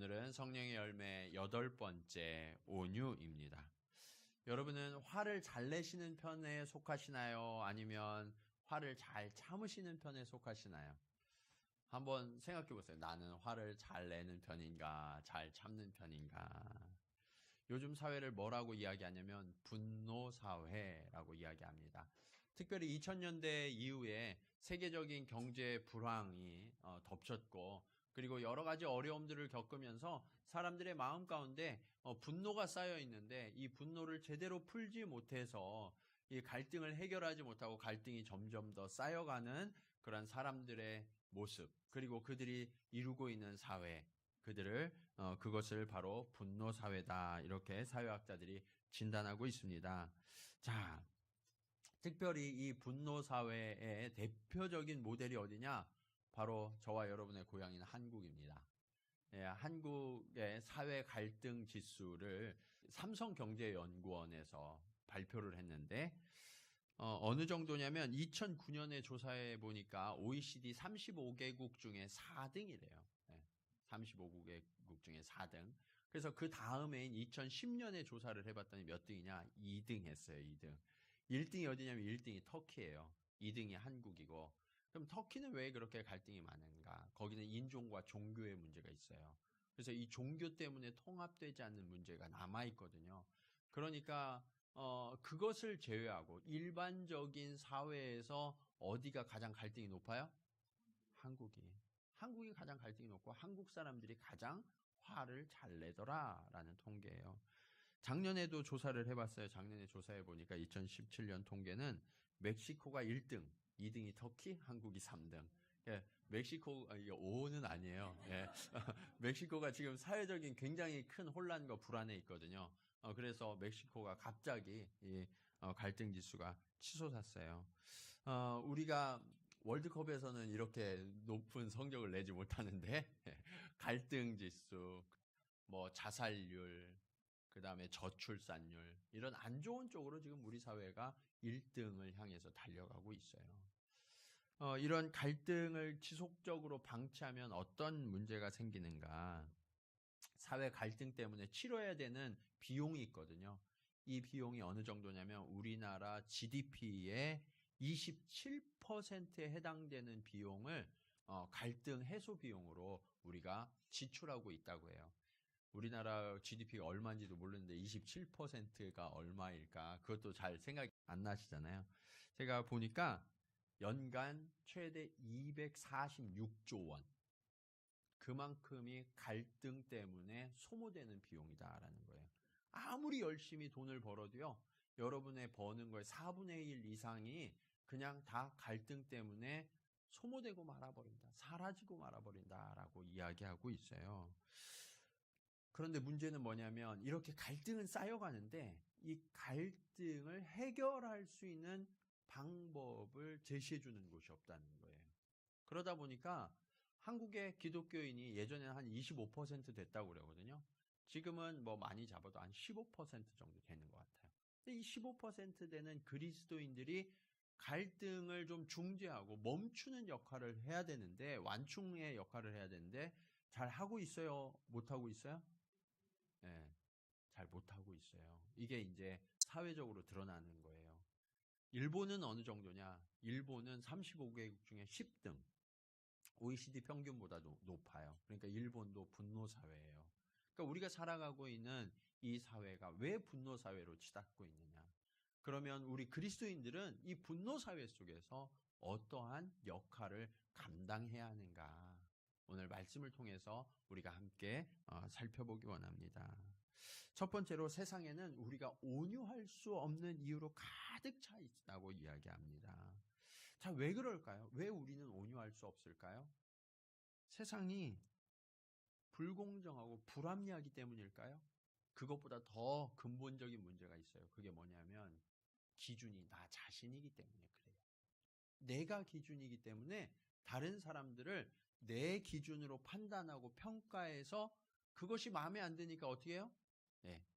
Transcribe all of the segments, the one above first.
오늘은 성령의 열매 8번째 온유입니다. 여러분은 화를 잘 내시는 편에 속하시나요? 아니면 화를 잘 참으시는 편에 속하시나요? 한번 생각해 보세요. 나는 화를 잘 내는 편인가, 잘 참는 편인가? 요즘 사회를 뭐라고 이야기하냐면 분노 사회라고 이야기합니다. 특별히 2000년대 이후에 세계적인 경제 불황이 덮쳤고, 그리고 여러 가지 어려움들을 겪으면서 사람들의 마음 가운데 분노가 쌓여 있는데, 이 분노를 제대로 풀지 못해서 이 갈등을 해결하지 못하고 갈등이 점점 더 쌓여가는 그런 사람들의 모습, 그리고 그들이 이루고 있는 사회, 그것을 바로 분노 사회다, 이렇게 사회학자들이 진단하고 있습니다. 자, 특별히 이 분노 사회의 대표적인 모델이 어디냐? 바로 저와 여러분의 고향인 한국입니다. 한국의 사회 갈등 지수를 삼성경제연구원에서 발표를 했는데, 어느 정도냐면 2009년에 조사해 보니까 OECD 35개국 중에 4등이래요. 35개국 중에 4등. 그래서 그 다음해인 2010년에 조사를 해봤더니 몇 등이냐? 2등 했어요. 2등. 1등이 어디냐면 1등이 터키예요. 2등이 한국이고. 그럼 터키는 왜 그렇게 갈등이 많은가? 거기는 인종과 종교의 문제가 있어요. 그래서 이 종교 때문에 통합되지 않는 문제가 남아있거든요. 그러니까 그것을 제외하고 일반적인 사회에서 어디가 가장 갈등이 높아요? 한국이 가장 갈등이 높고 한국 사람들이 가장 화를 잘 내더라라는 통계예요. 작년에도 조사를 해봤어요. 작년에 조사해 보니까 2017년 통계는 멕시코가 1등, 2등이 터키, 한국이 3등. 멕시코, 이게 5는 아니에요. 멕시코가 지금 사회적인 굉장히 큰 혼란과 불안에 있거든요. 그래서 멕시코가 갑자기 이 갈등 지수가 치솟았어요. 우리가 월드컵에서는 이렇게 높은 성적을 내지 못하는데 갈등 지수, 뭐 자살률, 그 다음에 저출산율, 이런 안 좋은 쪽으로 지금 우리 사회가 1등을 향해서 달려가고 있어요. 이런 갈등을 지속적으로 방치하면 어떤 문제가 생기는가? 사회 갈등 때문에 치러야 되는 비용이 있거든요. 이 비용이 어느 정도냐면 우리나라 GDP의 27%에 해당되는 비용을 갈등 해소 비용으로 우리가 지출하고 있다고 해요. 우리나라 GDP가 얼마인지도 모르는데 27%가 얼마일까? 그것도 잘 생각이 안 나시잖아요. 제가 보니까 연간 최대 246조 원. 그만큼이 갈등 때문에 소모되는 비용이다라는 거예요. 아무리 열심히 돈을 벌어도요, 여러분의 버는 거의 4분의 1 이상이 그냥 다 갈등 때문에 소모되고 말아버린다, 사라지고 말아버린다라고 이야기하고 있어요. 그런데 문제는 뭐냐면 이렇게 갈등은 쌓여가는데 이 갈등을 해결할 수 있는 방법을 제시해 주는 곳이 없다는 거예요. 그러다 보니까 한국의 기독교인이 예전에는 한 25% 됐다고 그러거든요. 지금은 뭐 많이 잡아도 한 15% 정도 되는 것 같아요. 근데 이 15% 되는 그리스도인들이 갈등을 좀 중재하고 멈추는 역할을 해야 되는데, 완충의 역할을 해야 되는데 잘 하고 있어요? 못 하고 있어요? 네, 잘 못하고 있어요. 이게 이제 사회적으로 드러나는 거예요. 일본은 어느 정도냐? 일본은 35개국 중에 10등. OECD 평균보다 높아요. 그러니까 일본도 분노 사회예요. 그러니까 우리가 살아가고 있는 이 사회가 왜 분노 사회로 치닫고 있느냐? 그러면 우리 그리스도인들은 이 분노 사회 속에서 어떠한 역할을 감당해야 하는가? 오늘 말씀을 통해서 우리가 함께 살펴보기 원합니다. 첫 번째로, 세상에는 우리가 온유할 수 없는 이유로 가득 차 있다고 이야기합니다. 자, 왜 그럴까요? 왜 우리는 온유할 수 없을까요? 세상이 불공정하고 불합리하기 때문일까요? 그것보다 더 근본적인 문제가 있어요. 그게 뭐냐면 기준이 나 자신이기 때문에 그래요. 내가 기준이기 때문에 다른 사람들을 내 기준으로 판단하고 평가해서 그것이 마음에 안 드니까 어떻게 해요?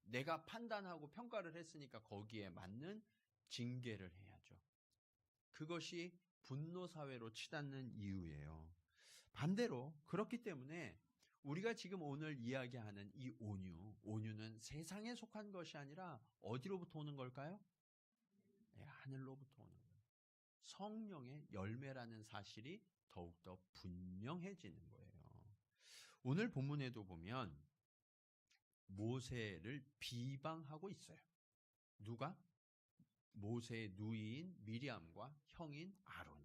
내가 판단하고 평가를 했으니까 거기에 맞는 징계를 해야죠. 그것이 분노 사회로 치닫는 이유예요. 반대로, 그렇기 때문에 우리가 지금 오늘 이야기하는 이 온유는 세상에 속한 것이 아니라 어디로부터 오는 걸까요? 네, 하늘로부터 오는 거예요. 성령의 열매라는 사실이 더욱더 분명해지는 거예요. 오늘 본문에도 보면 모세를 비방하고 있어요. 누가? 모세의 누이인 미리암과 형인 아론이.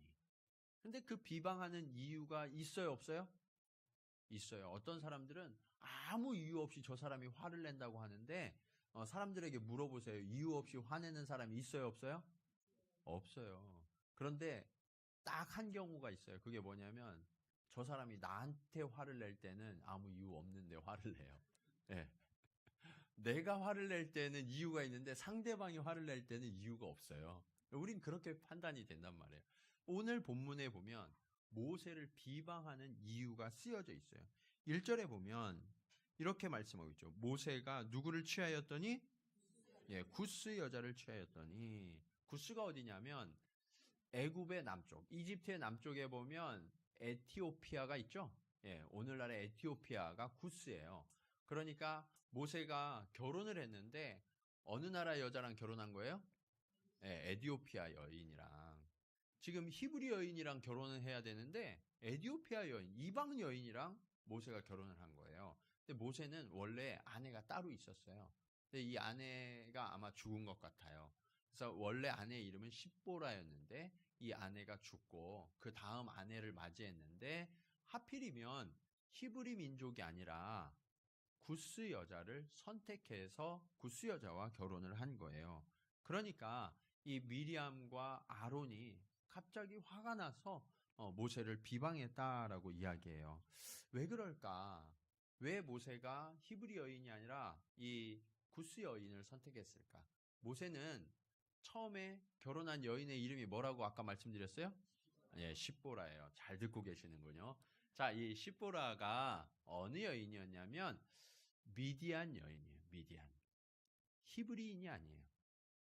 근데 그 비방하는 이유가 있어요, 없어요? 있어요. 어떤 사람들은 아무 이유 없이 저 사람이 화를 낸다고 하는데 사람들에게 물어보세요. 이유 없이 화내는 사람이 있어요, 없어요? 없어요. 그런데 딱 한 경우가 있어요. 그게 뭐냐면 저 사람이 나한테 화를 낼 때는 아무 이유 없는데 화를 내요. 네. 내가 화를 낼 때는 이유가 있는데 상대방이 화를 낼 때는 이유가 없어요. 우린 그렇게 판단이 된단 말이에요. 오늘 본문에 보면 모세를 비방하는 이유가 쓰여져 있어요. 1절에 보면 이렇게 말씀하고 있죠. 모세가 누구를 취하였더니? 예, 구스 여자를 취하였더니. 구스가 어디냐면 애굽의 남쪽, 이집트의 남쪽에 보면 에티오피아가 있죠. 예, 오늘날의 에티오피아가 구스예요. 그러니까 모세가 결혼을 했는데 어느 나라 여자랑 결혼한 거예요? 예, 에티오피아 여인이랑. 지금 히브리 여인이랑 결혼을 해야 되는데 에티오피아 여인, 이방 여인이랑 모세가 결혼을 한 거예요. 근데 모세는 원래 아내가 따로 있었어요. 근데 이 아내가 아마 죽은 것 같아요. 그래서 원래 아내 이름은 십보라였는데 이 아내가 죽고 그 다음 아내를 맞이했는데 하필이면 히브리 민족이 아니라 구스 여자를 선택해서 구스 여자와 결혼을 한 거예요. 그러니까 이 미리암과 아론이 갑자기 화가 나서 모세를 비방했다라고 이야기해요. 왜 그럴까? 왜 모세가 히브리 여인이 아니라 이 구스 여인을 선택했을까? 모세는 처음에 결혼한 여인의 이름이 뭐라고 아까 말씀드렸어요? 예, 십보라예요. 잘 듣고 계시는군요. 자, 이 십보라가 어느 여인이었냐면 미디안 여인이에요. 미디안. 히브리인이 아니에요.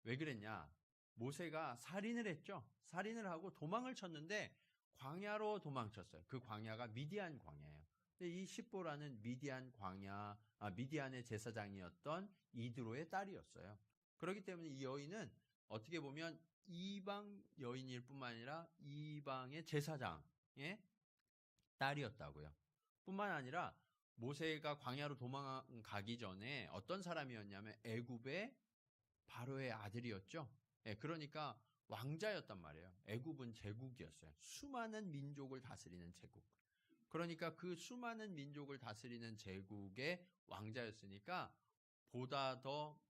왜 그랬냐? 모세가 살인을 했죠. 살인을 하고 도망을 쳤는데 광야로 도망쳤어요. 그 광야가 미디안 광야예요. 근데 이 십보라는 미디안의 제사장이었던 이드로의 딸이었어요. 그렇기 때문에 이 여인은 어떻게 보면 이방 여인일 뿐만 아니라 이방의 제사장의 딸이었다고요. 뿐만 아니라 모세가 광야로 도망가기 전에 어떤 사람이었냐면 애굽의 바로의 아들이었죠. 예, 그러니까 왕자였단 말이에요. 애굽은 제국이었어요. 수많은 민족을 다스리는 제국. 그러니까 그 수많은 민족을 다스리는 제국의 왕자였으니까 보다 더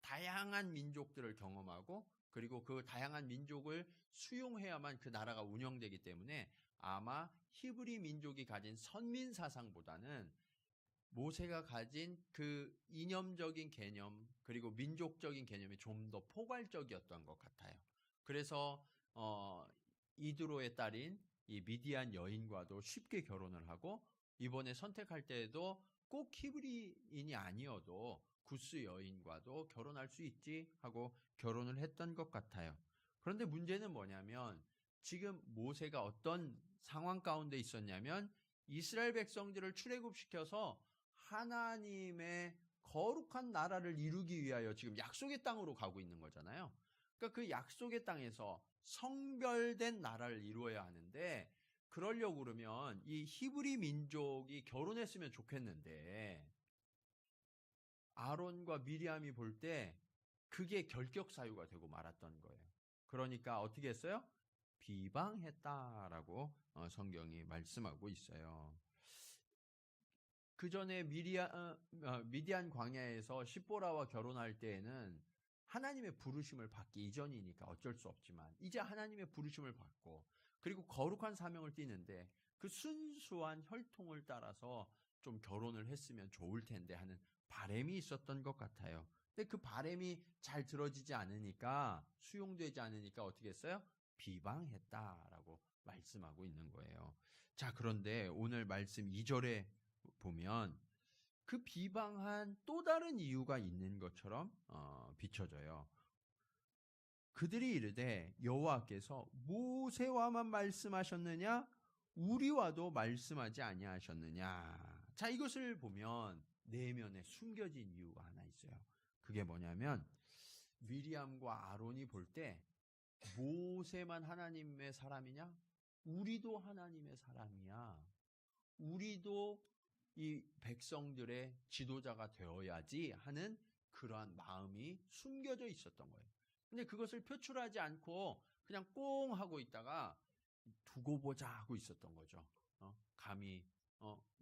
다양한 민족들을 경험하고 그리고 그 다양한 민족을 수용해야만 그 나라가 운영되기 때문에 아마 히브리 민족이 가진 선민 사상보다는 모세가 가진 그 이념적인 개념 그리고 민족적인 개념이 좀 더 포괄적이었던 것 같아요. 그래서 이드로의 딸인 이 미디안 여인과도 쉽게 결혼을 하고 이번에 선택할 때에도 꼭 히브리인이 아니어도 구스 여인과도 결혼할 수 있지 하고 결혼을 했던 것 같아요. 그런데 문제는 뭐냐면 지금 모세가 어떤 상황 가운데 있었냐면 이스라엘 백성들을 출애굽시켜서 하나님의 거룩한 나라를 이루기 위하여 지금 약속의 땅으로 가고 있는 거잖아요. 그러니까 그 약속의 땅에서 성별된 나라를 이루어야 하는데 그러려고 그러면 이 히브리 민족이 결혼했으면 좋겠는데 아론과 미리암이 볼 때 그게 결격 사유가 되고 말았던 거예요. 그러니까 어떻게 했어요? 비방했다라고 성경이 말씀하고 있어요. 그 전에 미디안 광야에서 십보라와 결혼할 때에는 하나님의 부르심을 받기 이전이니까 어쩔 수 없지만 이제 하나님의 부르심을 받고 그리고 거룩한 사명을 띠는데 그 순수한 혈통을 따라서 좀 결혼을 했으면 좋을 텐데 하는 바람이 있었던 것 같아요. 근데 그 바람이 잘 들어지지 않으니까 수용되지 않으니까 어떻게 했어요? 비방했다라고 말씀하고 있는 거예요. 자, 그런데 오늘 말씀 2절에 보면 그 비방한 또 다른 이유가 있는 것처럼 비춰져요. 그들이 이르되 여호와께서 모세와만 말씀하셨느냐 우리와도 말씀하지 아니하셨느냐. 자, 이것을 보면 내면에 숨겨진 이유가 하나 있어요. 그게 뭐냐면 미리암과 아론이 볼 때 모세만 하나님의 사람이냐? 우리도 하나님의 사람이야. 우리도 이 백성들의 지도자가 되어야지 하는 그러한 마음이 숨겨져 있었던 거예요. 근데 그것을 표출하지 않고 그냥 꽁 하고 있다가 두고 보자 하고 있었던 거죠. 감히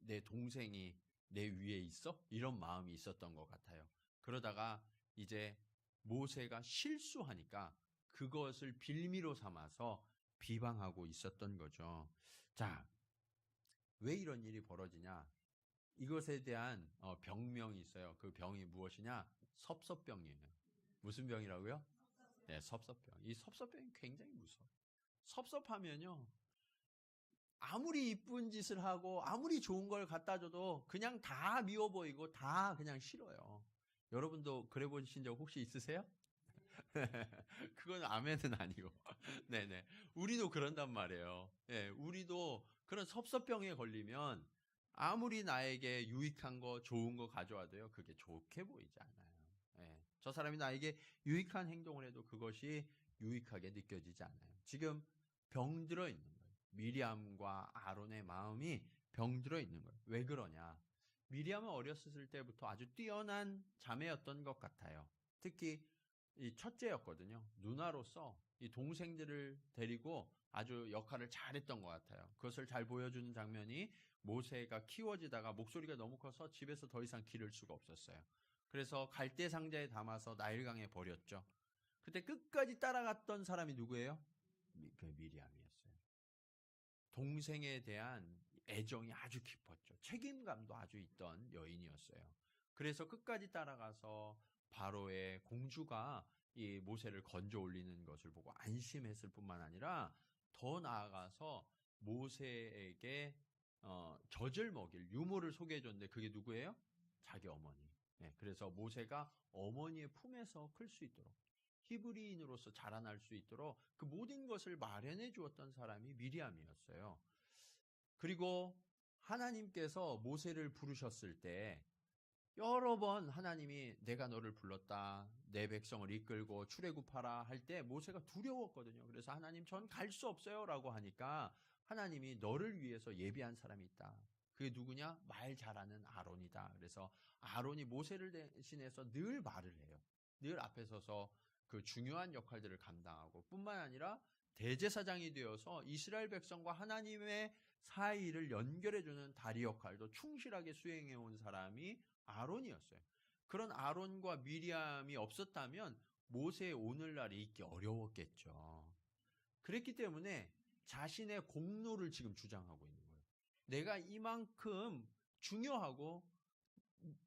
내 동생이 내 위에 있어? 이런 마음이 있었던 것 같아요. 그러다가 이제 모세가 실수하니까 그것을 빌미로 삼아서 비방하고 있었던 거죠. 자, 왜 이런 일이 벌어지냐? 이것에 대한 병명이 있어요. 그 병이 무엇이냐? 섭섭병이에요. 무슨 병이라고요? 네, 섭섭병. 이 섭섭병이 굉장히 무서워요. 섭섭하면요, 아무리 이쁜 짓을 하고 아무리 좋은 걸 갖다 줘도 그냥 다 미워 보이고 다 그냥 싫어요. 여러분도 그래 보신 적 혹시 있으세요? 그건 아멘은 아니고. 네네. 우리도 그런단 말이에요. 예, 우리도 그런 섭섭병에 걸리면 아무리 나에게 유익한 거, 좋은 거 가져와도요, 그게 좋게 보이지 않아요. 예, 저 사람이 나에게 유익한 행동을 해도 그것이 유익하게 느껴지지 않아요. 지금 병들어 있는 거예요. 미리암과 아론의 마음이 병들어 있는 거예요. 왜 그러냐? 미리암은 어렸을 때부터 아주 뛰어난 자매였던 것 같아요. 특히 이 첫째였거든요. 누나로서 이 동생들을 데리고 아주 역할을 잘했던 것 같아요. 그것을 잘 보여주는 장면이 모세가 키워지다가 목소리가 너무 커서 집에서 더 이상 기를 수가 없었어요. 그래서 갈대 상자에 담아서 나일강에 버렸죠. 그때 끝까지 따라갔던 사람이 누구예요? 그 미리암이었어요. 동생에 대한 애정이 아주 깊었죠. 책임감도 아주 있던 여인이었어요. 그래서 끝까지 따라가서 바로의 공주가 이 모세를 건져 올리는 것을 보고 안심했을 뿐만 아니라 더 나아가서 모세에게 젖을 먹일 유모를 소개해 줬는데 그게 누구예요? 자기 어머니. 네, 그래서 모세가 어머니의 품에서 클 수 있도록 히브리인으로서 자라날 수 있도록 그 모든 것을 마련해 주었던 사람이 미리암이었어요. 그리고 하나님께서 모세를 부르셨을 때 여러 번 하나님이 내가 너를 불렀다. 내 백성을 이끌고 출애굽하라 할 때 모세가 두려웠거든요. 그래서 하나님 전 갈 수 없어요 라고 하니까 하나님이 너를 위해서 예비한 사람이 있다. 그게 누구냐? 말 잘하는 아론이다. 그래서 아론이 모세를 대신해서 늘 말을 해요. 늘 앞에 서서 그 중요한 역할들을 감당하고 뿐만 아니라 대제사장이 되어서 이스라엘 백성과 하나님의 사이를 연결해주는 다리 역할도 충실하게 수행해온 사람이 아론이었어요. 그런 아론과 미리암이 없었다면 모세의 오늘날이 있기 어려웠겠죠. 그랬기 때문에 자신의 공로를 지금 주장하고 있는 거예요. 내가 이만큼 중요하고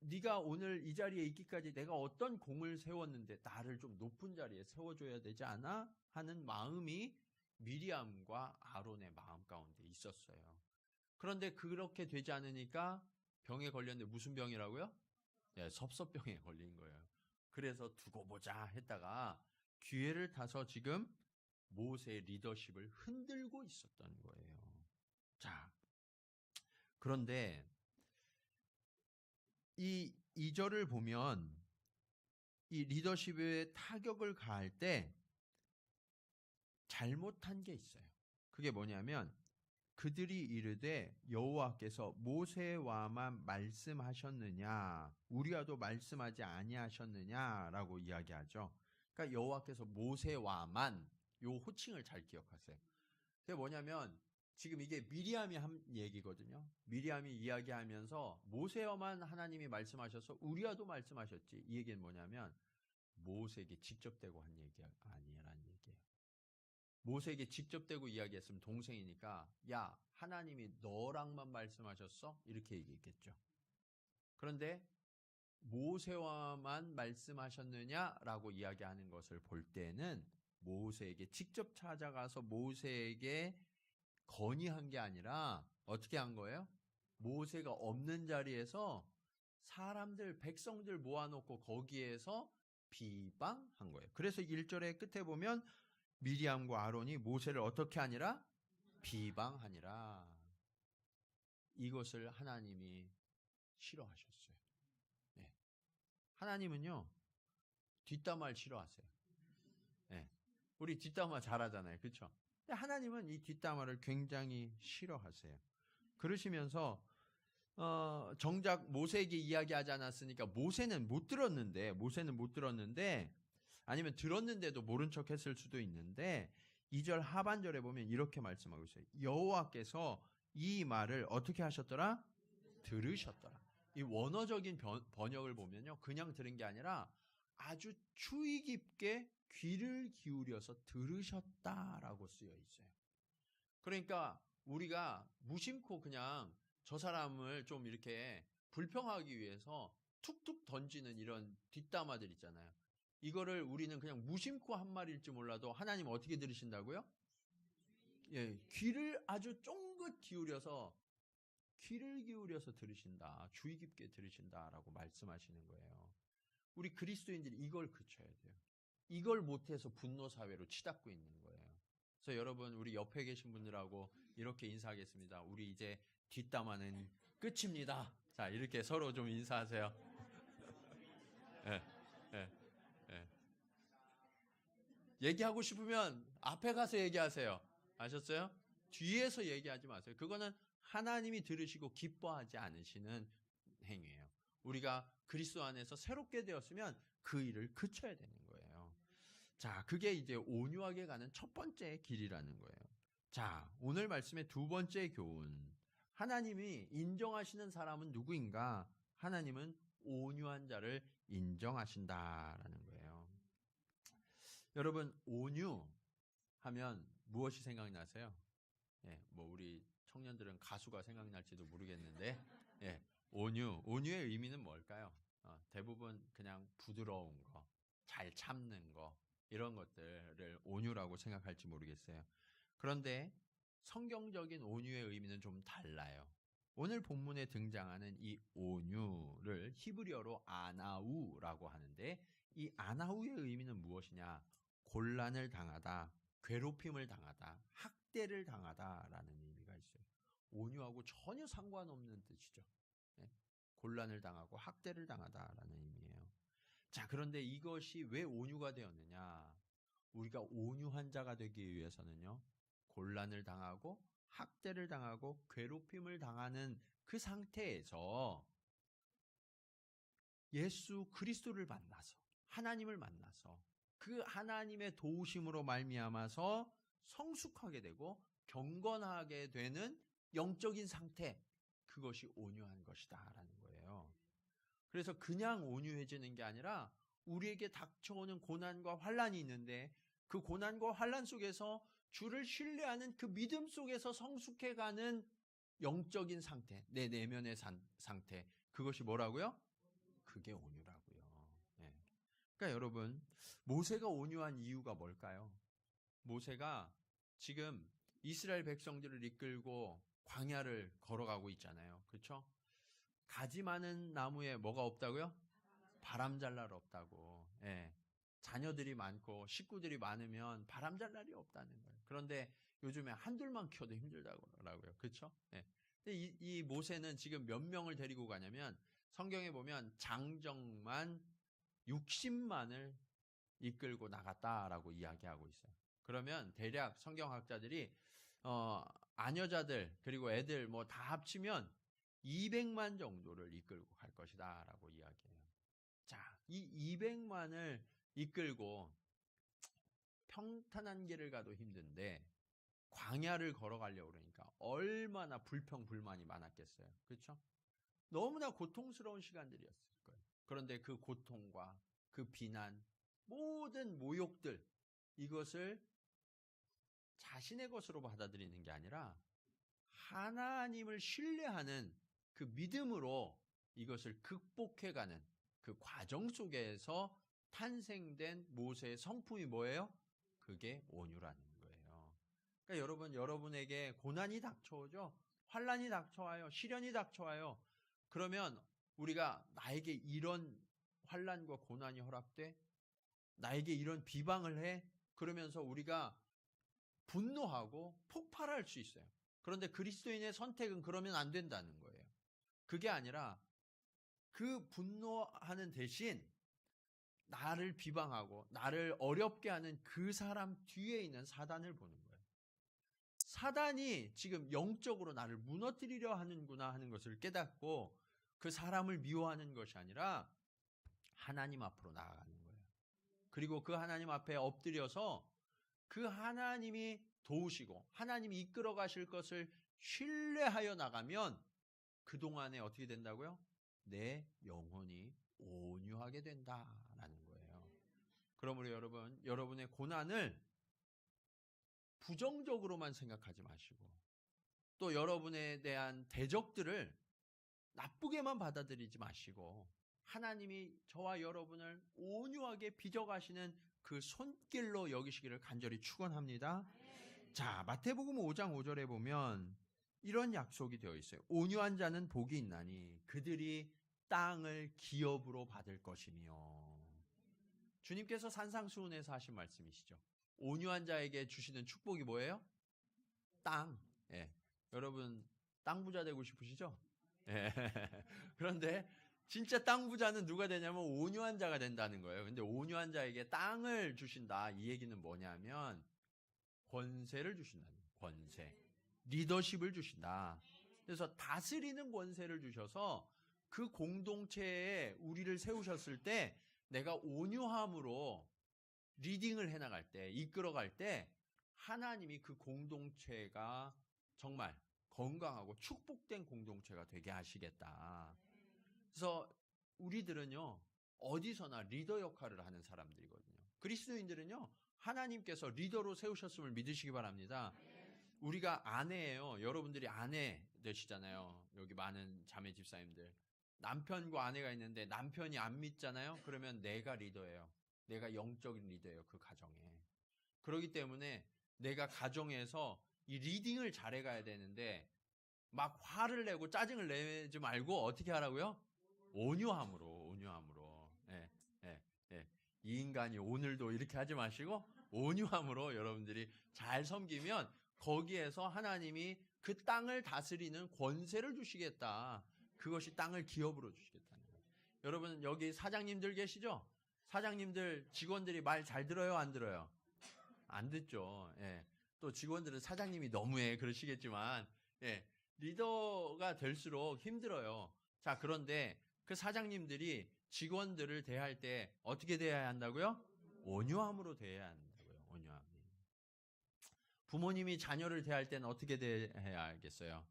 네가 오늘 이 자리에 있기까지 내가 어떤 공을 세웠는데 나를 좀 높은 자리에 세워줘야 되지 않아? 하는 마음이 미리암과 아론의 마음 가운데 있었어요. 그런데 그렇게 되지 않으니까 병에 걸렸는데 무슨 병이라고요? 네, 섭섭병에 걸린 거예요. 그래서 두고 보자 했다가 기회를 타서 지금 모세의 리더십을 흔들고 있었던 거예요. 자, 그런데 이 2절을 보면 이 리더십에 타격을 가할 때 잘못한 게 있어요. 그게 뭐냐면 그들이 이르되 여호와께서 모세와만 말씀하셨느냐 우리와도 말씀하지 아니하셨느냐라고 이야기하죠. 그러니까 여호와께서 모세와만 요 호칭을 잘 기억하세요. 그게 뭐냐면 지금 이게 미리암이 한 얘기거든요. 미리암이 이야기하면서 모세와만 하나님이 말씀하셔서 우리와도 말씀하셨지. 이 얘기는 뭐냐면 모세에게 직접 대고 한 얘기가 아니라는 얘기예요. 모세에게 직접 대고 이야기했으면 동생이니까 야 하나님이 너랑만 말씀하셨어? 이렇게 얘기했겠죠. 그런데 모세와만 말씀하셨느냐라고 이야기하는 것을 볼 때는 모세에게 직접 찾아가서 모세에게 건의한 게 아니라 어떻게 한 거예요? 모세가 없는 자리에서 사람들, 백성들 모아놓고 거기에서 비방한 거예요. 그래서 1절의 끝에 보면 미리암과 아론이 모세를 어떻게 하니라? 비방하니라. 이것을 하나님이 싫어하셨어요. 네. 하나님은요, 뒷담화를 싫어하세요. 네. 우리 뒷담화 잘하잖아요. 그렇죠? 근데 하나님은 이 뒷담화를 굉장히 싫어하세요. 그러시면서 정작 모세에게 이야기하지 않았으니까 모세는 못 들었는데 아니면 들었는데도 모른 척 했을 수도 있는데 2절 하반절에 보면 이렇게 말씀하고 있어요. 여호와께서 이 말을 어떻게 하셨더라? 들으셨더라. 이 원어적인 번역을 보면요, 그냥 들은 게 아니라 아주 주의 깊게 귀를 기울여서 들으셨다라고 쓰여 있어요. 그러니까 우리가 무심코 그냥 저 사람을 좀 이렇게 불평하기 위해서 툭툭 던지는 이런 뒷담화들 있잖아요. 이거를 우리는 그냥 무심코 한 말일지 몰라도 하나님 어떻게 들으신다고요? 예, 귀를 아주 쫑긋 기울여서 들으신다. 주의 깊게 들으신다라고 말씀하시는 거예요. 우리 그리스도인들이 이걸 그쳐야 돼요. 이걸 못해서 분노 사회로 치닫고 있는 거예요. 그래서 여러분, 우리 옆에 계신 분들하고 이렇게 인사하겠습니다. 우리 이제 뒷담화는 끝입니다. 자, 이렇게 서로 좀 인사하세요. 예, 예, 예. 얘기하고 싶으면 앞에 가서 얘기하세요. 아셨어요? 뒤에서 얘기하지 마세요. 그거는 하나님이 들으시고 기뻐하지 않으시는 행위예요. 우리가 그리스도 안에서 새롭게 되었으면 그 일을 그쳐야 되는 거예요. 자, 그게 이제 온유하게 가는 첫 번째 길이라는 거예요. 자, 오늘 말씀의 두 번째 교훈. 하나님이 인정하시는 사람은 누구인가? 하나님은 온유한 자를 인정하신다라는 거예요. 여러분, 온유하면 무엇이 생각나세요? 예, 뭐 우리 청년들은 가수가 생각날지도 모르겠는데, 예, 온유의 의미는 뭘까요? 대부분 그냥 부드러운 거, 잘 참는 거, 이런 것들을 온유라고 생각할지 모르겠어요. 그런데 성경적인 온유의 의미는 좀 달라요. 오늘 본문에 등장하는 이 온유를 히브리어로 아나우라고 하는데, 이 아나우의 의미는 무엇이냐? 곤란을 당하다, 괴롭힘을 당하다, 학대를 당하다라는 의미가 있어요. 온유하고 전혀 상관없는 뜻이죠. 네? 곤란을 당하고 학대를 당하다라는 의미예요. 자, 그런데 이것이 왜 온유가 되었느냐? 우리가 온유한 자가 되기 위해서는요, 곤란을 당하고 학대를 당하고 괴롭힘을 당하는 그 상태에서 예수 그리스도를 만나서, 하나님을 만나서 그 하나님의 도우심으로 말미암아서 성숙하게 되고 경건하게 되는 영적인 상태, 그것이 온유한 것이다라는 거예요. 그래서 그냥 온유해지는 게 아니라 우리에게 닥쳐오는 고난과 환난이 있는데 그 고난과 환난 속에서 주를 신뢰하는 그 믿음 속에서 성숙해가는 영적인 상태, 내 내면의 상태, 그것이 뭐라고요? 그게 온유라고요. 네. 그러니까 여러분, 모세가 온유한 이유가 뭘까요? 모세가 지금 이스라엘 백성들을 이끌고 광야를 걸어가고 있잖아요. 그렇죠? 가지 많은 나무에 뭐가 없다고요? 바람 잘 날 없다고. 예. 자녀들이 많고 식구들이 많으면 바람 잘 날이 없다는 거예요. 그런데 요즘에 한둘만 키워도 힘들다고요. 그렇죠? 예. 근데 이 모세는 지금 몇 명을 데리고 가냐면 성경에 보면 장정만 60만을 이끌고 나갔다라고 이야기하고 있어요. 그러면 대략 성경학자들이 아녀자들 그리고 애들 뭐 다 합치면 200만 정도를 이끌고 갈 것이다라고 이야기해요. 자, 이 200만을 이끌고 평탄한 길을 가도 힘든데 광야를 걸어가려고 그러니까 얼마나 불평불만이 많았겠어요. 그렇죠? 너무나 고통스러운 시간들이었을 거예요. 그런데 그 고통과 그 비난, 모든 모욕들, 이것을 자신의 것으로 받아들이는 게 아니라 하나님을 신뢰하는 그 믿음으로 이것을 극복해가는 그 과정 속에서 탄생된 모세의 성품이 뭐예요? 그게 온유라는 거예요. 그러니까 여러분, 여러분에게 고난이 닥쳐오죠? 환난이 닥쳐와요. 시련이 닥쳐와요. 그러면 우리가 나에게 이런 환난과 고난이 허락돼? 나에게 이런 비방을 해? 그러면서 우리가 분노하고 폭발할 수 있어요. 그런데 그리스도인의 선택은 그러면 안 된다는 거예요. 그게 아니라 그 분노하는 대신 나를 비방하고 나를 어렵게 하는 그 사람 뒤에 있는 사단을 보는 거예요. 사단이 지금 영적으로 나를 무너뜨리려 하는구나 하는 것을 깨닫고 그 사람을 미워하는 것이 아니라 하나님 앞으로 나아가는 거예요. 그리고 그 하나님 앞에 엎드려서 그 하나님이 도우시고 하나님이 이끌어 가실 것을 신뢰하여 나가면 그동안에 어떻게 된다고요? 내 영혼이 온유하게 된다라는 거예요. 그러므로 여러분, 여러분의 고난을 부정적으로만 생각하지 마시고 또 여러분에 대한 대적들을 나쁘게만 받아들이지 마시고 하나님이 저와 여러분을 온유하게 빚어가시는 그 손길로 여기시기를 간절히 축원합니다. 자, 마태복음 5장 5절에 보면 이런 약속이 되어 있어요. 온유한 자는 복이 있나니 그들이 땅을 기업으로 받을 것이며. 주님께서 산상수훈에서 하신 말씀이시죠. 온유한 자에게 주시는 축복이 뭐예요? 땅. 예. 여러분 땅 부자 되고 싶으시죠? 예. 그런데 진짜 땅 부자는 누가 되냐면 온유한 자가 된다는 거예요. 근데 온유한 자에게 땅을 주신다. 이 얘기는 뭐냐면 권세를 주신다는 거예요. 권세. 리더십을 주신다. 그래서 다스리는 권세를 주셔서 그 공동체에 우리를 세우셨을 때 내가 온유함으로 리딩을 해나갈 때, 이끌어갈 때 하나님이 그 공동체가 정말 건강하고 축복된 공동체가 되게 하시겠다. 그래서 우리들은요, 어디서나 리더 역할을 하는 사람들이거든요. 그리스도인들은요, 하나님께서 리더로 세우셨음을 믿으시기 바랍니다. 우리가 아내예요. 여러분들이 아내 되시잖아요. 여기 많은 자매 집사님들. 남편과 아내가 있는데 남편이 안 믿잖아요. 그러면 내가 리더예요. 내가 영적인 리더예요. 그 가정에. 그렇기 때문에 내가 가정에서 이 리딩을 잘해가야 되는데 막 화를 내고 짜증을 내지 말고 어떻게 하라고요? 온유함으로. 예, 예, 예. 이 인간이 오늘도 이렇게 하지 마시고 온유함으로 여러분들이 잘 섬기면 거기에서 하나님이 그 땅을 다스리는 권세를 주시겠다. 그것이 땅을 기업으로 주시겠다는 거예요. 여러분 여기 사장님들 계시죠? 사장님들 직원들이 말 잘 들어요? 안 들어요? 안 듣죠. 예. 또 직원들은 사장님이 너무해 그러시겠지만 예. 리더가 될수록 힘들어요. 자, 그런데 그 사장님들이 직원들을 대할 때 어떻게 대해야 한다고요? 온유함으로 대해야 한다고요. 온유함. 부모님이 자녀를 대할 때는 어떻게 대해야 알겠어요?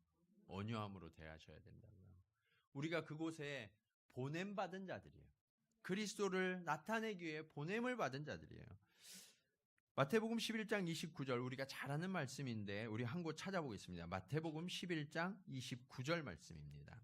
온유함으로 대하셔야 된다고요. 우리가 그곳에 보냄받은 자들이에요. 그리스도를 나타내기 위해 보냄을 받은 자들이에요. 마태복음 11장 29절 우리가 잘 아는 말씀인데 우리 한 곳 찾아보겠습니다. 마태복음 11장 29절 말씀입니다.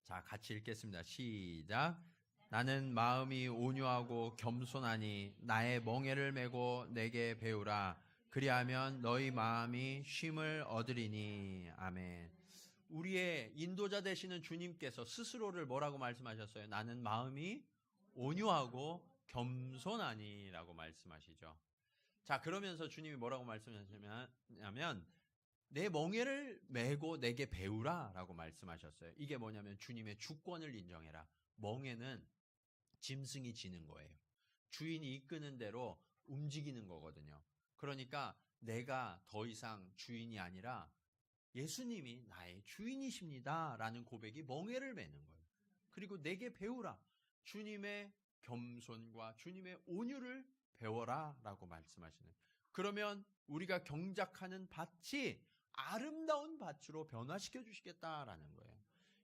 자, 같이 읽겠습니다. 시작. 나는 마음이 온유하고 겸손하니 나의 멍에를 메고 내게 배우라. 그리하면 너희 마음이 쉼을 얻으리니. 아멘. 우리의 인도자 되시는 주님께서 스스로를 뭐라고 말씀하셨어요? 나는 마음이 온유하고 겸손하니라고 말씀하시죠. 자, 그러면서 주님이 뭐라고 말씀하시냐면 내 멍에를 메고 내게 배우라 라고 말씀하셨어요. 이게 뭐냐면 주님의 주권을 인정해라. 멍에는 짐승이 지는 거예요. 주인이 이끄는 대로 움직이는 거거든요. 그러니까 내가 더 이상 주인이 아니라 예수님이 나의 주인이십니다 라는 고백이 멍에를 메는 거예요. 그리고 내게 배우라. 주님의 겸손과 주님의 온유를 배워라 라고 말씀하시는. 그러면 우리가 경작하는 밭이 아름다운 밭으로 변화시켜 주시겠다라는 거예요.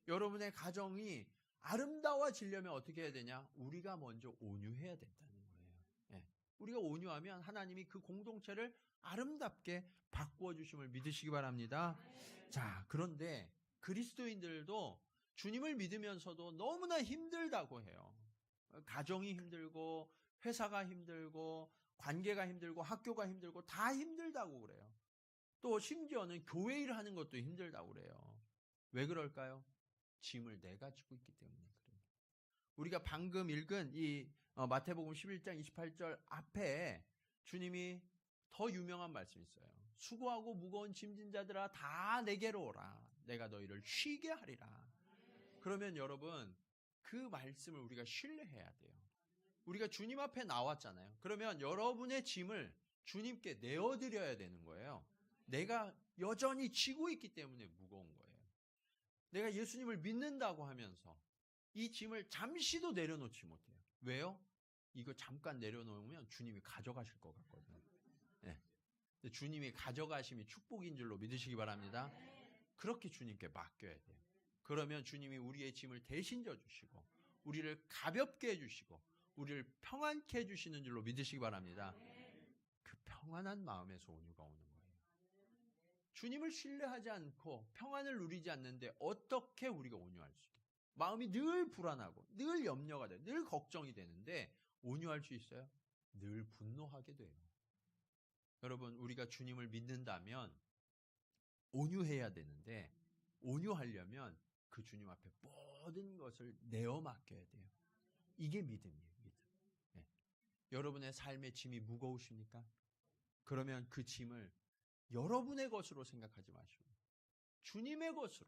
여러분의 가정이 아름다워지려면 어떻게 해야 되냐? 우리가 먼저 온유해야 된다는 거예요. 예. 우리가 온유하면 하나님이 그 공동체를 아름답게 바꾸어 주심을 믿으시기 바랍니다. 자, 그런데 그리스도인들도 주님을 믿으면서도 너무나 힘들다고 해요. 가정이 힘들고 회사가 힘들고 관계가 힘들고 학교가 힘들고 다 힘들다고 그래요. 또 심지어는 교회 일을 하는 것도 힘들다고 그래요. 왜 그럴까요? 짐을 내가 지고 있기 때문에 그래요. 우리가 방금 읽은 이 마태복음 11장 28절 앞에 주님이 더 유명한 말씀이 있어요. 수고하고 무거운 짐진 자들아 다 내게로 오라. 내가 너희를 쉬게 하리라. 그러면 여러분 그 말씀을 우리가 신뢰해야 돼요. 우리가 주님 앞에 나왔잖아요. 그러면 여러분의 짐을 주님께 내어드려야 되는 거예요. 내가 여전히 지고 있기 때문에 무거운 거예요. 내가 예수님을 믿는다고 하면서 이 짐을 잠시도 내려놓지 못해요. 왜요? 이거 잠깐 내려놓으면 주님이 가져가실 것 같거든요. 네. 주님이 가져가심이 축복인 줄로 믿으시기 바랍니다. 그렇게 주님께 맡겨야 돼요. 그러면 주님이 우리의 짐을 대신 져주시고 우리를 가볍게 해주시고 우리를 평안케 해주시는 줄로 믿으시기 바랍니다. 그 평안한 마음에서 온유가 오는 거예요. 주님을 신뢰하지 않고 평안을 누리지 않는데 어떻게 우리가 온유할 수 있겠어요? 마음이 늘 불안하고 늘 염려가 돼요. 늘 걱정이 되는데 온유할 수 있어요? 늘 분노하게 돼요. 여러분 우리가 주님을 믿는다면 온유해야 되는데 온유하려면 그 주님 앞에 모든 것을 내어 맡겨야 돼요. 이게 믿음이에요. 믿음. 네. 여러분의 삶의 짐이 무거우십니까? 그러면 그 짐을 여러분의 것으로 생각하지 마시고 주님의 것으로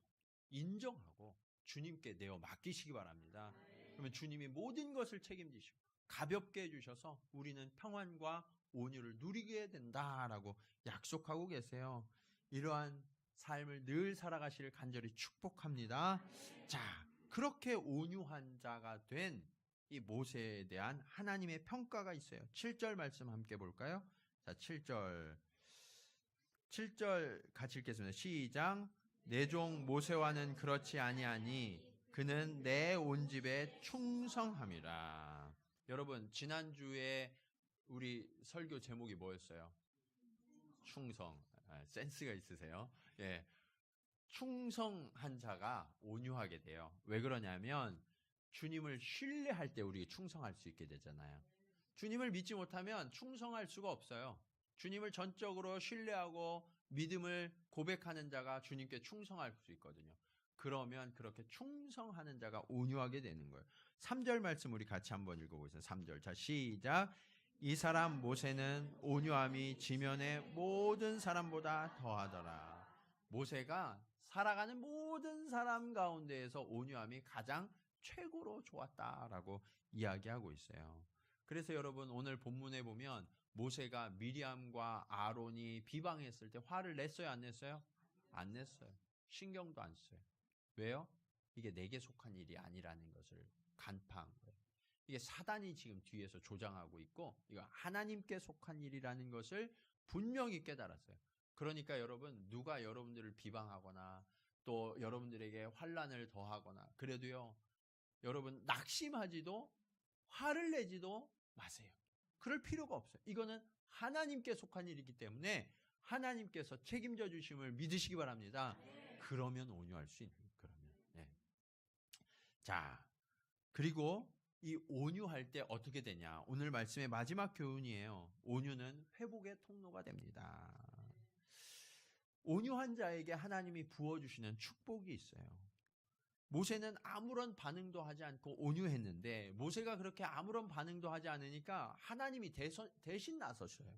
인정하고 주님께 내어 맡기시기 바랍니다. 그러면 주님이 모든 것을 책임지시고 가볍게 해주셔서 우리는 평안과 온유를 누리게 된다라고 약속하고 계세요. 이러한 삶을 늘 살아가시를 간절히 축복합니다. 자, 그렇게 온유한 자가 된 이 모세에 대한 하나님의 평가가 있어요. 7절 말씀 함께 볼까요? 자, 7절 같이 읽겠습니다. 시작. 내 종 모세와는 그렇지 아니하니 그는 내 온 집에 충성함이라. 여러분 지난주에 우리 설교 제목이 뭐였어요? 충성. 센스가 있으세요. 예, 충성한 자가 온유하게 돼요. 왜 그러냐면 주님을 신뢰할 때 우리 충성할 수 있게 되잖아요. 주님을 믿지 못하면 충성할 수가 없어요. 주님을 전적으로 신뢰하고 믿음을 고백하는 자가 주님께 충성할 수 있거든요. 그러면 그렇게 충성하는 자가 온유하게 되는 거예요. 3절 말씀 우리 같이 한번 읽어보겠습니다. 3절. 자, 시작. 이 사람 모세는 온유함이 지면의 모든 사람보다 더하더라. 모세가 살아가는 모든 사람 가운데에서 온유함이 가장 최고로 좋았다라고 이야기하고 있어요. 그래서 여러분 오늘 본문에 보면 모세가 미리암과 아론이 비방했을 때 화를 냈어요? 안 냈어요? 안 냈어요. 신경도 안 써요. 왜요? 이게 내게 속한 일이 아니라는 것을 간파한 거예요. 이게 사단이 지금 뒤에서 조장하고 있고 이거 하나님께 속한 일이라는 것을 분명히 깨달았어요. 그러니까 여러분 누가 여러분들을 비방하거나 또 여러분들에게 환난을 더하거나 그래도요 여러분 낙심하지도 화를 내지도 마세요. 그럴 필요가 없어요. 이거는 하나님께 속한 일이기 때문에 하나님께서 책임져 주심을 믿으시기 바랍니다. 그러면 온유할 수 있는 그러면. 네. 자, 그리고 이 온유할 때 어떻게 되냐? 오늘 말씀의 마지막 교훈이에요. 온유는 회복의 통로가 됩니다. 온유한 자에게 하나님이 부어주시는 축복이 있어요. 모세는 아무런 반응도 하지 않고 온유했는데 모세가 그렇게 아무런 반응도 하지 않으니까 하나님이 대신 나서셔요.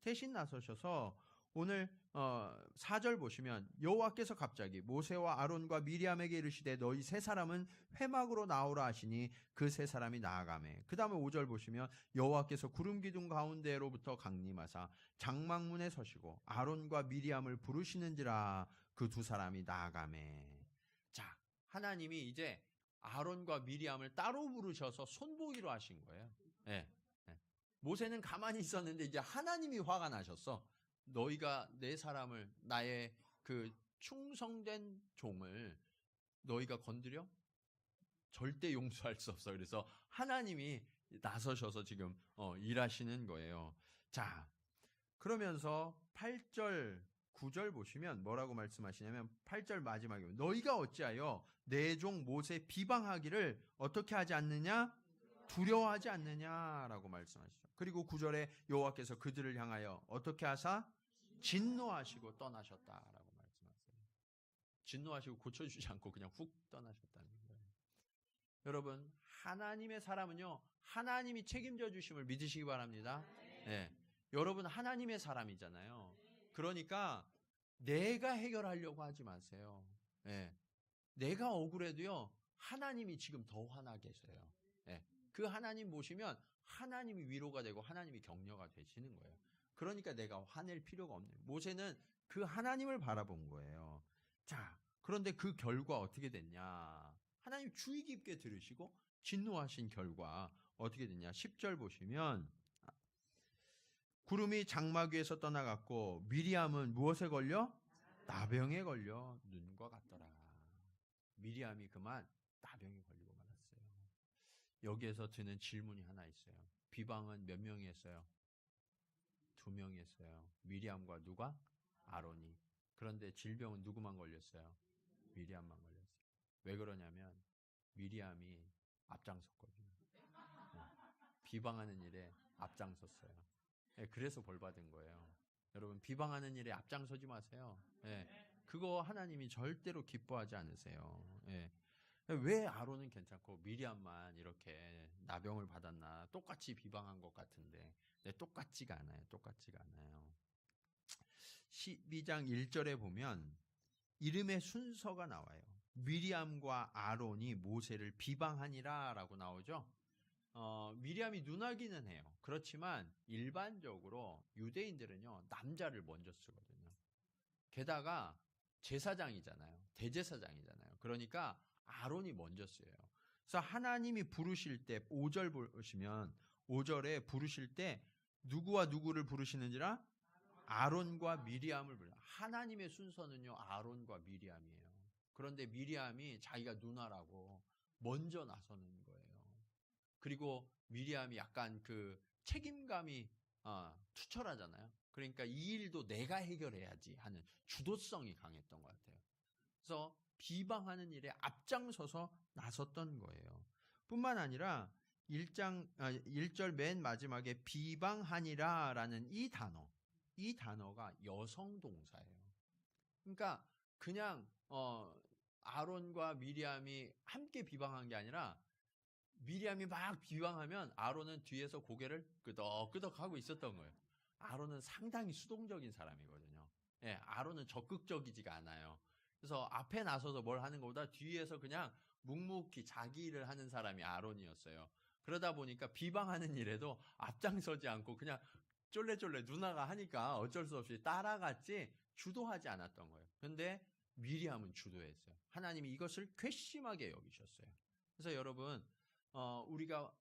대신 나서셔서 오늘 4절 보시면 여호와께서 갑자기 모세와 아론과 미리암에게 이르시되 너희 세 사람은 회막으로 나오라 하시니 그 세 사람이 나아가매. 그 다음에 5절 보시면 여호와께서 구름 기둥 가운데로부터 강림하사 장막문에 서시고 아론과 미리암을 부르시는지라 그 두 사람이 나아가매. 자, 하나님이 이제 아론과 미리암을 따로 부르셔서 손보기로 하신 거예요. 네. 모세는 가만히 있었는데 이제 하나님이 화가 나셨어. 너희가 내 사람을 나의 그 충성된 종을 너희가 건드려? 절대 용서할 수 없어. 그래서 하나님이 나서셔서 지금 일하시는 거예요. 자, 그러면서 8절 9절 보시면 뭐라고 말씀하시냐면 8절 마지막에 너희가 어찌하여 내 종 모세 비방하기를 어떻게 하지 않느냐? 두려워하지 않느냐라고 말씀하시죠. 그리고 9절에 여호와께서 그들을 향하여 어떻게 하사? 진노하시고 떠나셨다라고 말씀하세요. 진노하시고 고쳐주지 않고 그냥 훅 떠나셨다는 거예요. 여러분 하나님의 사람은요 하나님이 책임져 주심을 믿으시기 바랍니다. 네. 여러분 하나님의 사람이잖아요. 그러니까 내가 해결하려고 하지 마세요. 예. 내가 억울해도요, 하나님이 지금 더 화나 계세요. 예. 그 하나님 보시면 하나님이 위로가 되고 하나님이 격려가 되시는 거예요. 그러니까 내가 화낼 필요가 없네요. 모세는 그 하나님을 바라본 거예요. 자, 그런데 그 결과 어떻게 됐냐? 하나님 주의 깊게 들으시고 진노하신 결과 어떻게 됐냐? 10절 보시면 구름이 장막 위에서 떠나갔고 미리암은 무엇에 걸려? 나병에 걸려 눈과 같더라. 미리암이 그만 나병에 걸리고 말았어요. 여기에서 드는 질문이 하나 있어요. 비방은 몇 명이 했어요? 2명이 했어요. 미리암과 누가? 아론이. 그런데 질병은 누구만 걸렸어요? 미리암만 걸렸어요. 왜 그러냐면 미리암이 앞장섰거든요. 비방하는 일에 앞장섰어요. 그래서 벌 받은 거예요. 여러분, 비방하는 일에 앞장서지 마세요. 그거 하나님이 절대로 기뻐하지 않으세요. 왜 아론은 괜찮고 미리암만 이렇게 나병을 받았나? 똑같이 비방한 것 같은데 똑같지가 않아요. 똑같지가 않아요. 12장 1절에 보면 이름의 순서가 나와요. 미리암과 아론이 모세를 비방하니라 라고 나오죠. 미리암이 누나기는 해요. 그렇지만 일반적으로 유대인들은요, 남자를 먼저 쓰거든요. 게다가 제사장이잖아요. 대제사장이잖아요. 그러니까 아론이 먼저 쓰여요. 그래서 하나님이 부르실 때 5절 보시면 5절에 부르실 때 누구와 누구를 부르시는지라? 아론과 미리암을 불러요. 하나님의 순서는요, 아론과 미리암이에요. 그런데 미리암이 자기가 누나라고 먼저 나서는 거예요. 그리고 미리암이 약간 그 책임감이 투철하잖아요. 그러니까 이 일도 내가 해결해야지 하는 주도성이 강했던 것 같아요. 그래서 비방하는 일에 앞장서서 나섰던 거예요. 뿐만 아니라 1절 맨 마지막에 비방하니라 라는 이 단어가 여성 동사예요. 그러니까 그냥 아론과 미리암이 함께 비방한 게 아니라 미리암이 막 비방하면 아론은 뒤에서 고개를 끄덕끄덕 하고 있었던 거예요. 아론은 상당히 수동적인 사람이거든요. 아론은 적극적이지가 않아요. 그래서 앞에 나서서 뭘 하는 것보다 뒤에서 그냥 묵묵히 자기 일을 하는 사람이 아론이었어요. 그러다 보니까 비방하는 일에도 앞장서지 않고 그냥 쫄래쫄래 누나가 하니까 어쩔 수 없이 따라갔지 주도하지 않았던 거예요. 그런데 미리암은 주도했어요. 하나님이 이것을 괘씸하게 여기셨어요. 그래서 여러분, 우리가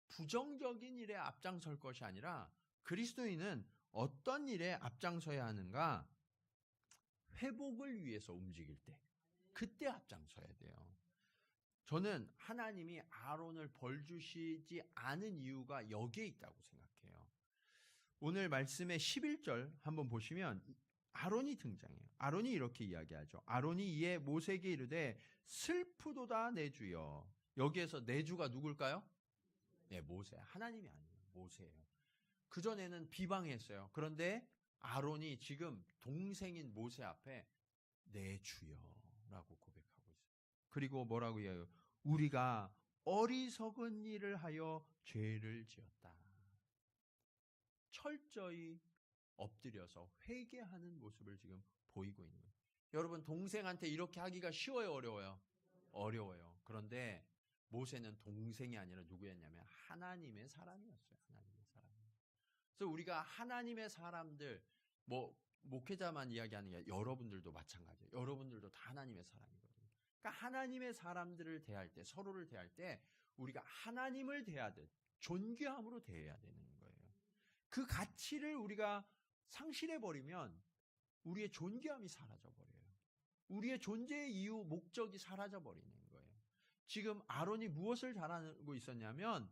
부정적인 일에 앞장설 것이 아니라 그리스도인은 어떤 일에 앞장서야 하는가? 회복을 위해서 움직일 때, 그때 앞장서야 돼요. 저는 하나님이 아론을 벌 주시지 않은 이유가 여기에 있다고 생각해요. 오늘 말씀의 11절 한번 보시면 아론이 등장해요. 아론이 이렇게 이야기하죠. 아론이 이에 모세에게 이르되 슬프도다 내 주여. 여기에서 내 주가 누굴까요? 모세. 하나님이 아니에요. 모세예요. 그전에는 비방했어요. 그런데 아론이 지금 동생인 모세 앞에 내 주여라고 고백하고 있어요. 그리고 뭐라고 해요? 우리가 어리석은 일을 하여 죄를 지었다. 철저히 엎드려서 회개하는 모습을 지금 보이고 있는 거예요. 여러분, 동생한테 이렇게 하기가 쉬워요, 어려워요? 어려워요. 그런데 모세는 동생이 아니라 누구였냐면 하나님의 사람이었어요. 하나님의 사람. 그래서 우리가 하나님의 사람들, 목회자만 이야기하는 게 아니라 여러분들도 마찬가지예요. 여러분들도 다 하나님의 사람이거든요. 그러니까 하나님의 사람들을 대할 때, 서로를 대할 때 우리가 하나님을 대하듯 존귀함으로 대해야 되는 거예요. 그 가치를 우리가 상실해버리면 우리의 존귀함이 사라져버려요. 우리의 존재의 이유, 목적이 사라져버리는 거예요. 지금 아론이 무엇을 잘하고 있었냐면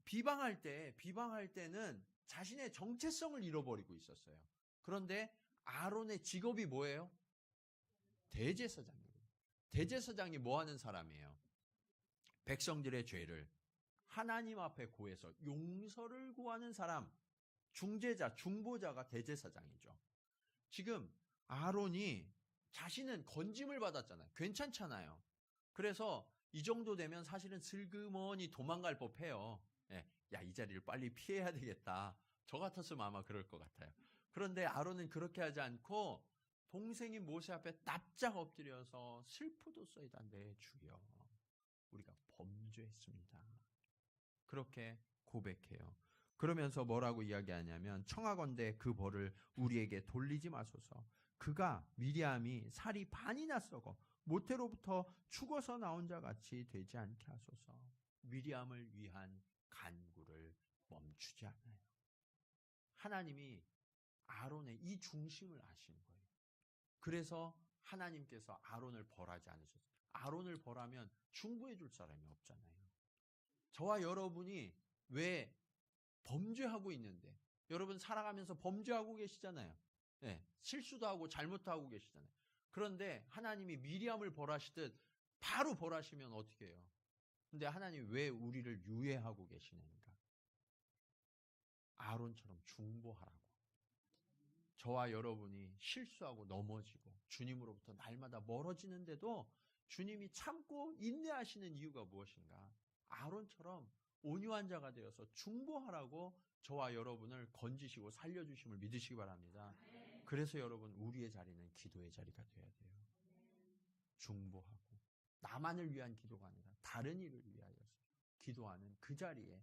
비방할 때는 자신의 정체성을 잃어버리고 있었어요. 그런데 아론의 직업이 뭐예요? 대제사장이에요. 대제사장이 뭐 하는 사람이에요? 백성들의 죄를 하나님 앞에 고해서 용서를 구하는 사람, 중재자, 중보자가 대제사장이죠. 지금 아론이 자신은 건짐을 받았잖아요. 괜찮잖아요. 그래서 이 정도 되면 사실은 슬그머니 도망갈 법해요. 야, 이 자리를 빨리 피해야 되겠다. 저 같았으면 아마 그럴 것 같아요. 그런데 아론은 그렇게 하지 않고 동생이 모세 앞에 납작 엎드려서 슬프도소이다 내 주여 우리가 범죄했습니다. 그렇게 고백해요. 그러면서 뭐라고 이야기하냐면 청하건대 그 벌을 우리에게 돌리지 마소서. 그가 미리암이 살이 반이나 썩어 모태로부터 죽어서 나온 자 같이 되지 않게 하소서. 미리암을 위한 간구를 멈추지 않아요. 하나님이 아론의 이 중심을 아시는 거예요. 그래서 하나님께서 아론을 벌하지 않으셨어요. 아론을 벌하면 중보해 줄 사람이 없잖아요. 저와 여러분이 왜 범죄하고 있는데, 여러분 살아가면서 범죄하고 계시잖아요. 네, 실수도 하고 잘못도 하고 계시잖아요. 그런데 하나님이 미리암을 벌하시듯 바로 벌하시면 어떻게 해요? 근데 하나님이 왜 우리를 유예하고 계시는가? 아론처럼 중보하라고. 저와 여러분이 실수하고 넘어지고 주님으로부터 날마다 멀어지는데도 주님이 참고 인내하시는 이유가 무엇인가? 아론처럼 온유한 자가 되어서 중보하라고 저와 여러분을 건지시고 살려주심을 믿으시기 바랍니다. 그래서 여러분 우리의 자리는 기도의 자리가 되어야 돼요. 중보하고 나만을 위한 기도가 아니라 다른 이를 위하여서 기도하는 그 자리에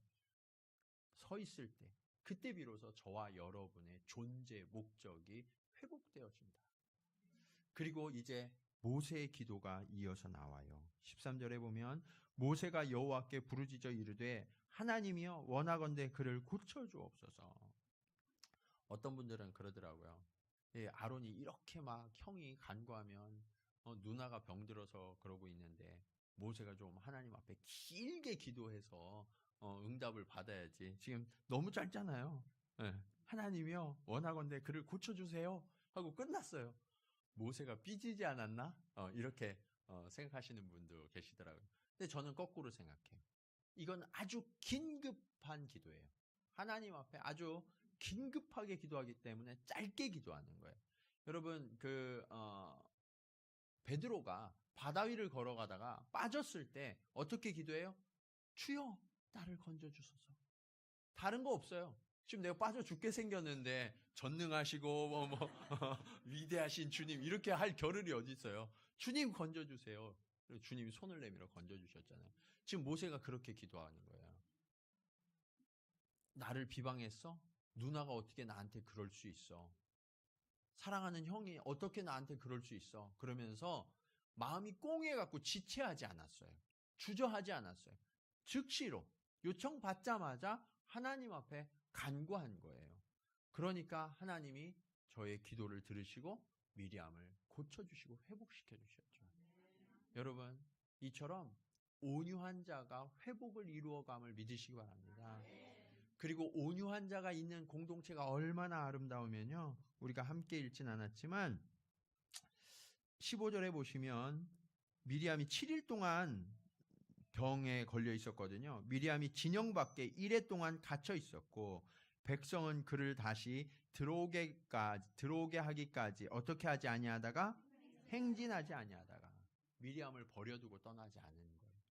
서 있을 때 그때 비로소 저와 여러분의 존재 목적이 회복되어진다. 그리고 이제 모세의 기도가 이어서 나와요. 13절에 보면 모세가 여호와께 부르짖어 이르되 하나님이여 원하건대 그를 고쳐주옵소서. 어떤 분들은 그러더라고요. 예, 아론이 이렇게 막 형이 간구하면 누나가 병들어서 그러고 있는데 모세가 좀 하나님 앞에 길게 기도해서 응답을 받아야지. 지금 너무 짧잖아요. 예, 하나님이여 원하건대 그를 고쳐주세요 하고 끝났어요. 모세가 삐지지 않았나? 이렇게 생각하시는 분도 계시더라고요. 근데 저는 거꾸로 생각해요. 이건 아주 긴급한 기도예요. 하나님 앞에 아주 긴급하게 기도하기 때문에 짧게 기도하는 거예요. 여러분 베드로가 바다 위를 걸어가다가 빠졌을 때 어떻게 기도해요? 주여 나를 건져주소서. 다른 거 없어요. 지금 내가 빠져 죽게 생겼는데 전능하시고 위대하신 주님 이렇게 할 겨를이 어디 있어요? 주님 건져주세요. 그리고 주님이 손을 내밀어 건져주셨잖아요. 지금 모세가 그렇게 기도하는 거예요. 나를 비방했어? 누나가 어떻게 나한테 그럴 수 있어? 사랑하는 형이 어떻게 나한테 그럴 수 있어? 그러면서 마음이 꽁해갖고 지체하지 않았어요. 주저하지 않았어요. 즉시로 요청받자마자 하나님 앞에 간구한 거예요. 그러니까 하나님이 저의 기도를 들으시고 미리암을 고쳐주시고 회복시켜 주셨죠. 여러분 이처럼 온유한 자가 회복을 이루어감을 믿으시기 바랍니다. 그리고 온유한 자가 있는 공동체가 얼마나 아름다우면요. 우리가 함께 읽진 않았지만 15절에 보시면 미리암이 7일 동안 병에 걸려 있었거든요. 미리암이 진영 밖에 1회 동안 갇혀 있었고 백성은 그를 다시 들어오게 하기까지 어떻게 하지 아니하다가 행진하지 아니하다가 미리암을 버려두고 떠나지 않은 거예요.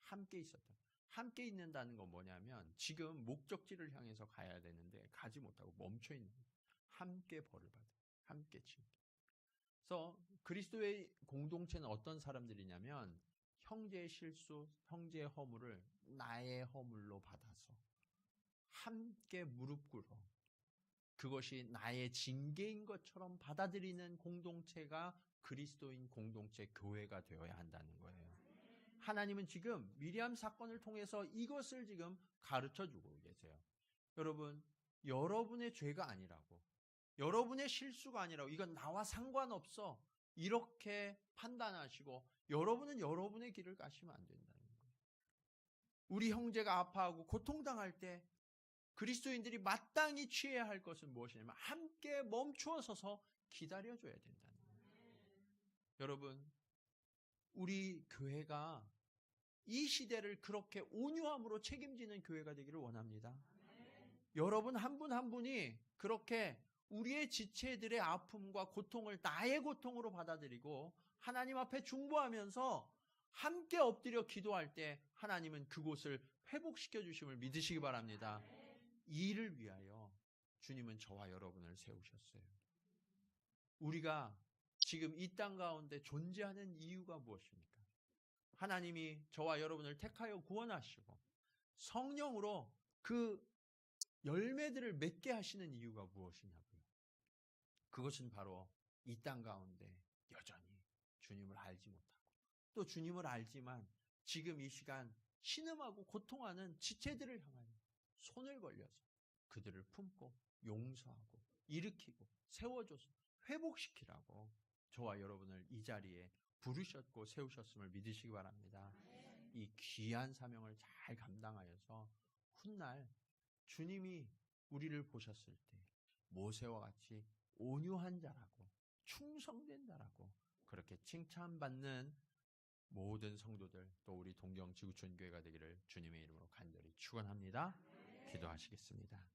함께 있었다. 함께 있는다는 건 뭐냐면 지금 목적지를 향해서 가야 되는데 가지 못하고 멈춰 있는 거예요. 함께 벌을 받아요. 함께 징계. 그래서 그리스도의 공동체는 어떤 사람들이냐면 형제의 실수, 형제의 허물을 나의 허물로 받아서 함께 무릎 꿇어 그것이 나의 징계인 것처럼 받아들이는 공동체가 그리스도인 공동체 교회가 되어야 한다는 거예요. 하나님은 지금 미리암 사건을 통해서 이것을 지금 가르쳐주고 계세요. 여러분, 여러분의 죄가 아니라고, 여러분의 실수가 아니라고, 이건 나와 상관없어 이렇게 판단하시고 여러분은 여러분의 길을 가시면 안 된다는 거예요. 우리 형제가 아파하고 고통당할 때 그리스도인들이 마땅히 취해야 할 것은 무엇이냐면 함께 멈추어 서서 기다려줘야 된다는 거예요. 여러분, 우리 교회가 이 시대를 그렇게 온유함으로 책임지는 교회가 되기를 원합니다. 여러분 한 분 한 분이 그렇게 우리의 지체들의 아픔과 고통을 나의 고통으로 받아들이고 하나님 앞에 중보하면서 함께 엎드려 기도할 때 하나님은 그곳을 회복시켜 주심을 믿으시기 바랍니다. 이 일을 위하여 주님은 저와 여러분을 세우셨어요. 우리가 지금 이 땅 가운데 존재하는 이유가 무엇입니까? 하나님이 저와 여러분을 택하여 구원하시고 성령으로 그 열매들을 맺게 하시는 이유가 무엇이냐고요. 그것은 바로 이 땅 가운데 여전히 주님을 알지 못하고 또 주님을 알지만 지금 이 시간 신음하고 고통하는 지체들을 향하여 손을 벌려서 그들을 품고 용서하고 일으키고 세워줘서 회복시키라고 저와 여러분을 이 자리에 부르셨고 세우셨음을 믿으시기 바랍니다. 이 귀한 사명을 잘 감당하여서 훗날 주님이 우리를 보셨을 때 모세와 같이 온유한 자라고 충성된 자라고 그렇게 칭찬받는 모든 성도들 또 우리 동경 지구촌 교회가 되기를 주님의 이름으로 간절히 축원합니다. 기도하시겠습니다.